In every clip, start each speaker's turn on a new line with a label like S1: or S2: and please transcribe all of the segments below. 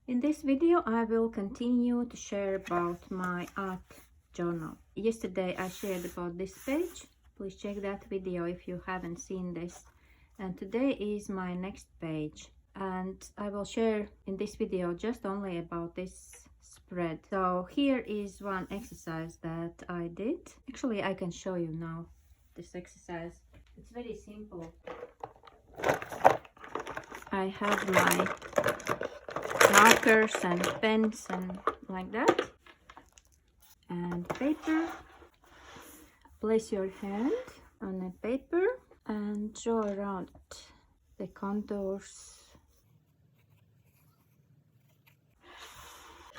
S1: In this video, I will continue to share about my art journal. Yesterday, I shared about this page. Please check that video if you haven't seen this. And today is my next page. And I will share in this video just only about this spread. So here is one exercise that I did. Actually, I can show you now this exercise. It's very simple. I have my markers and pens and like that, and paper. Place your hand on a paper and draw around the contours.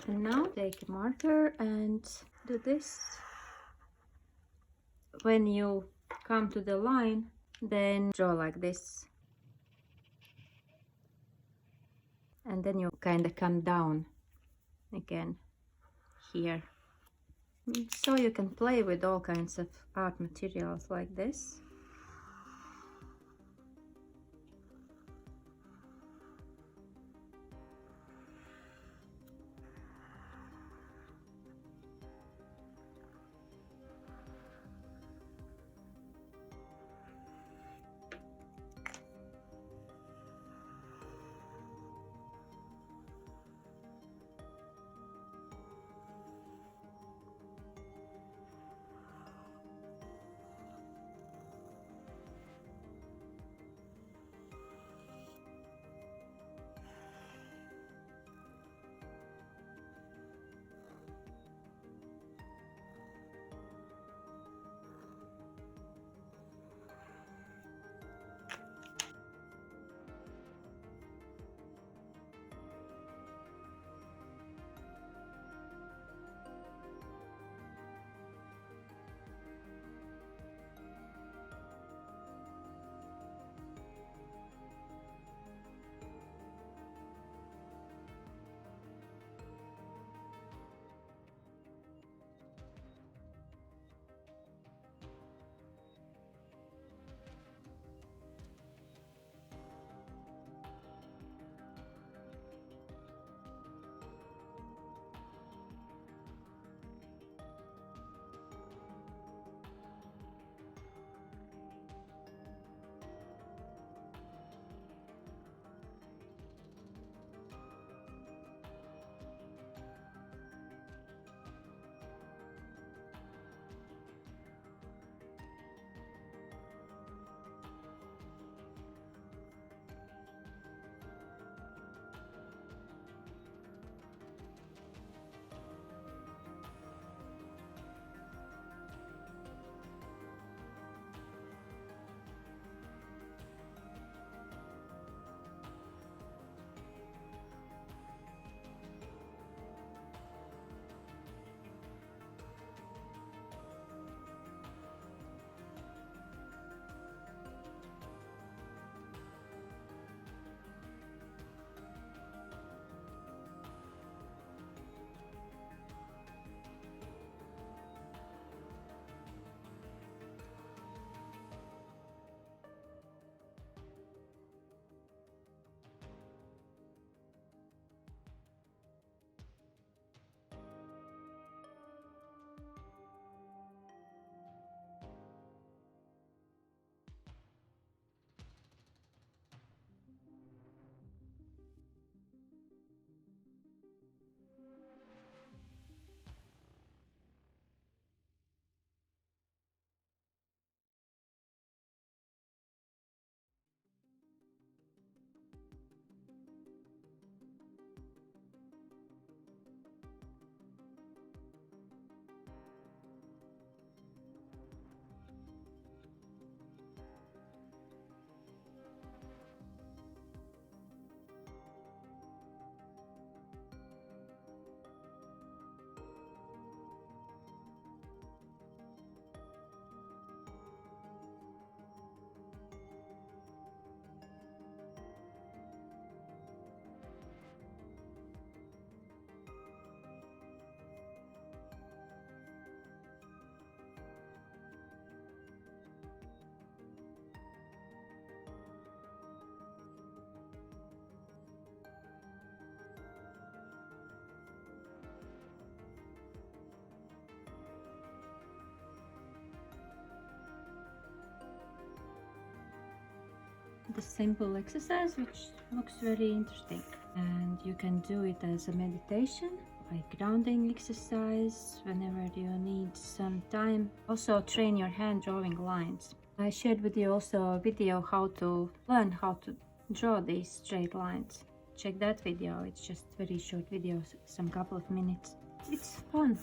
S1: And now take a marker and do this. When you come to the line, then draw like this. And then you kind of come down again here. So you can play with all kinds of art materials like this. a simple exercise which looks very interesting, and you can do it as a meditation, like grounding exercise whenever you need some time. Also train your hand drawing lines. I shared with you also a video how to learn how to draw these straight lines. Check that video, it's just very short videos, some couple of minutes. It's fun.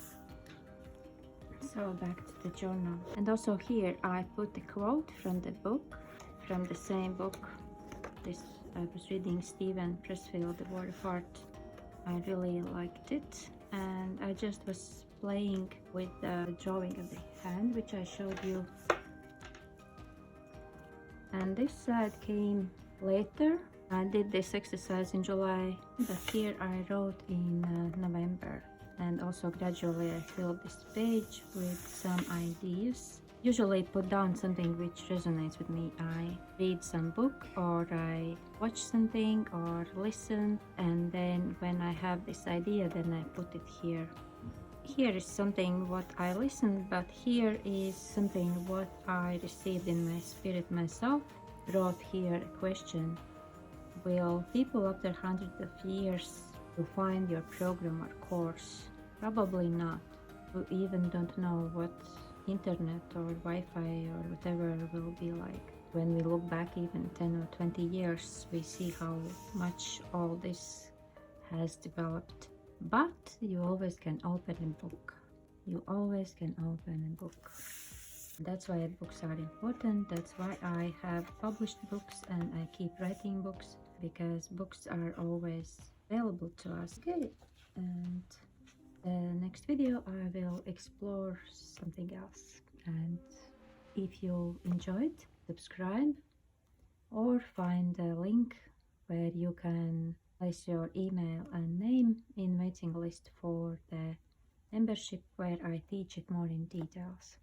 S1: So back to the journal. And also here I put a quote from the book, from the same book. This I was reading Stephen Pressfield, The Word of Art. I really liked it, and I just was playing with the drawing of the hand, which I showed you. And this side came later. I did this exercise in July, but here I wrote in November. And also gradually I filled this page with some ideas. Usually put down something which resonates with me. I read some book, or I watch something, or listen, and then when I have this idea, then I put it here. Here is something what I listened, but here is something what I received in my spirit myself. Wrote here a question: will people after hundreds of years will find your program or course? Probably not. We even don't know what internet or Wi-Fi or whatever will be like. When we look back even 10 or 20 years, we see how much all this has developed. But you always can open a book. You always can open a book. That's why books are important. That's why I have published books and I keep writing books, because books are always available to us. Okay, and the next video I will explore something else. And if you enjoyed, subscribe or find a link where you can place your email and name in waiting list for the membership, where I teach it more in details.